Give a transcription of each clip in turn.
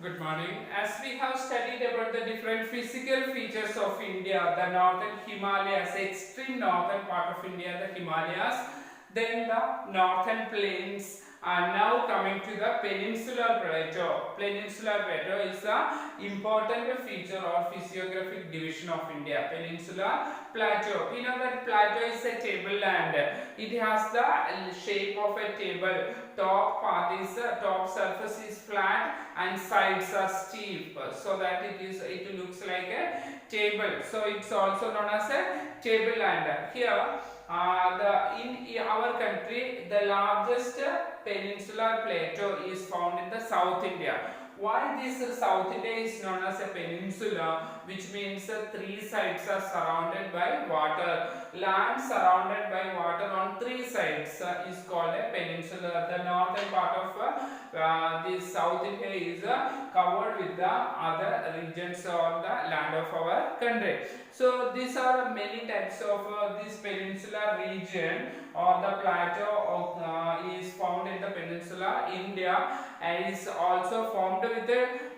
Good morning. As we have studied about the different physical features of India, the northern Himalayas, extreme northern part of India, the Himalayas, then the northern plains, and now coming to the peninsular plateau. Peninsular plateau is a important feature or physiographic division of India. Peninsular plateau. We know that plateau is a tableland. It has the shape of a table. Top surface is flat and sides are steep, so that it looks like a table. So it's also known as a tableland. Here in our country, the largest peninsular plateau is found in the South India. Why this South India is known as a peninsula, which means three sides are surrounded by water. Land surrounded by water on three sides is called a peninsula. The northern part of the South India is covered with the other regions of the land of our country. So these are many types of this peninsular region or the plateau is found in the peninsula. India is also formed with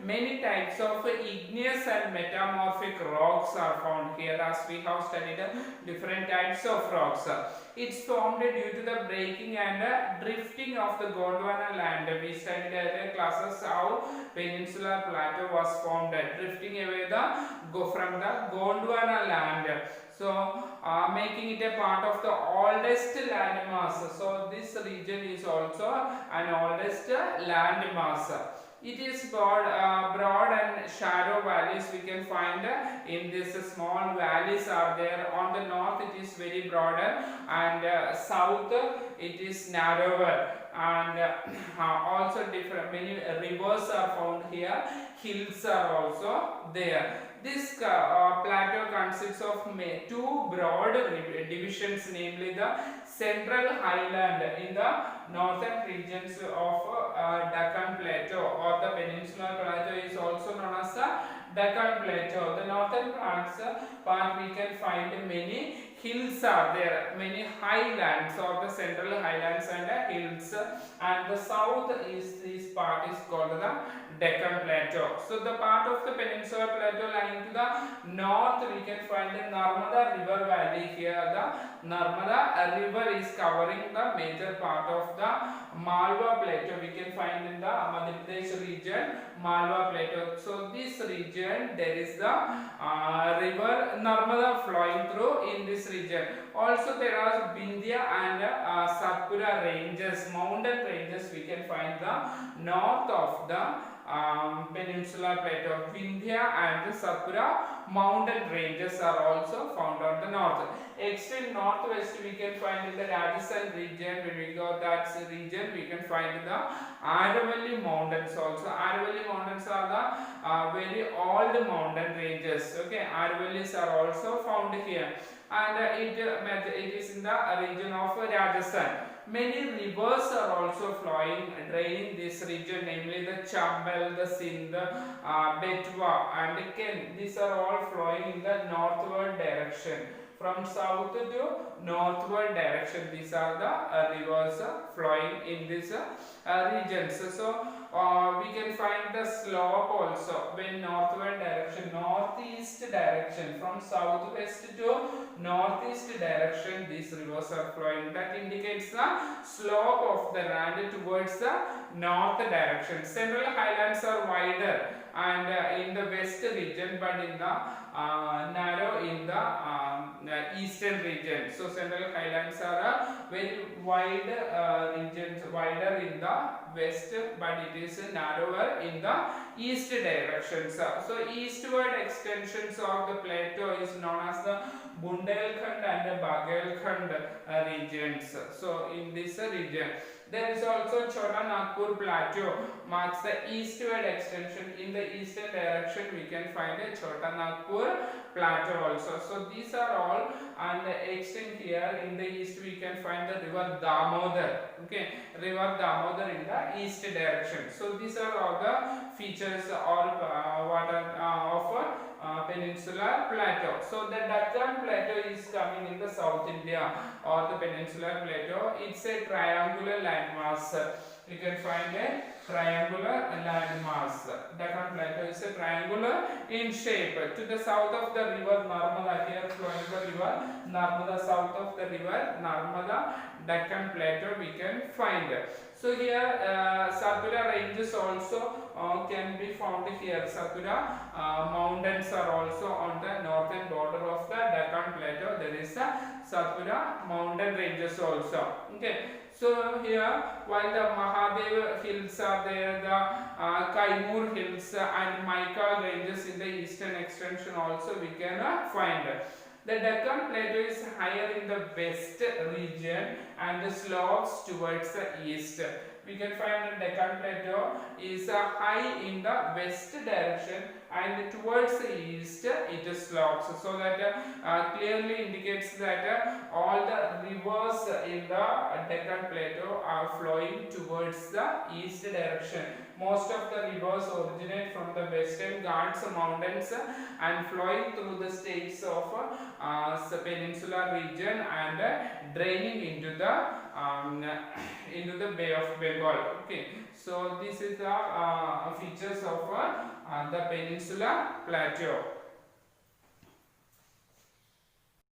many types of igneous and metamorphic rocks are found here, as we have studied different types of rocks. It's formed due to the breaking and drifting of the Gondwana land. We studied earlier classes how peninsular plateau was formed, drifting away from the Gondwana land. So making it a part of the oldest landmass. So this region is also an oldest landmass. It is broad and shallow valleys we can find in this small valleys are there. On the north it is very broader, and south it is narrower, and also different many rivers are found here. Hills are also there. This plateau consists of two broad divisions, namely the Central Highland in the northern regions of Deccan Plateau, or the Peninsular Plateau is also known as the Deccan Plateau. The northern part we can find many hills are there, many highlands or the Central Highlands and hills, and the south is this part is called the Deccan Plateau. So the part of the Peninsular Plateau lying to the north we can find the Narmada River Valley here. The Narmada River is covering the major part of the Malwa Plateau. We can find in the Madhya Pradesh region Malwa Plateau. So this region there is the river Narmada flowing through in this region. Also there are Vindhya and Satpura ranges, mountain ranges we can find the north of the peninsular plateau. Vindhya and Satpura mountain ranges are also found on the north. Extreme northwest we can find in the Rajasthan region. When we go that region we can find the Aravalli mountains also. Aravalli mountains are the very old mountain ranges. Okay, Aravallis are also found here, and it is in the region of Rajasthan. Many rivers are also flowing, draining this region, namely the Chambal, the Sindh, Betwa and Ken. These are all flowing in the northward direction. From south to northward direction, these are the rivers flowing in these regions. So we can find the slope also when northward direction, northeast direction, from southwest to northeast direction these rivers are flowing. That indicates the slope of the land towards the north direction. Central highlands are wider and in the west region, but in the narrow in the eastern region. So central highlands are very wide regions, wider in the west, but it is narrower in the east directions. So eastward extensions of the plateau is known as the Bundelkhand and Bagelkhand regions. So in this region there is also Chota Nagpur plateau, marks the eastward extension. In the eastern direction we can find a Chota Nagpur plateau also. So these are all, and extend here in the east we can find the river Damodar. Okay, river Damodar in the east direction. So these are all the features or of peninsular plateau. So the Deccan plateau is coming in the South India, or the peninsular plateau. It's a triangular landmass we can find a triangular landmass. Deccan Plateau is a triangular in shape. To the south of the river Narmada, here flowing the river Narmada, south of the river Narmada, Deccan Plateau we can find. So here Satpura ranges also can be found here. Satpura mountains are also on the northern border of the Deccan Plateau. There is a Satpura mountain ranges also. Okay. So here, while the Mahadev hills are there, the Kaimur hills and Maika ranges in the eastern extension also we can find. The Deccan Plateau is higher in the west region and slopes towards the east. We can find the Deccan Plateau is high in the west direction and towards the east it slopes, so that clearly indicates that all the rivers in the Deccan Plateau are flowing towards the east direction. Most of the rivers originate from the Western Ghats mountains and flowing through the states of peninsular region and draining into the Bay of Bengal. Okay, so this is the features of the Peninsula Plateau.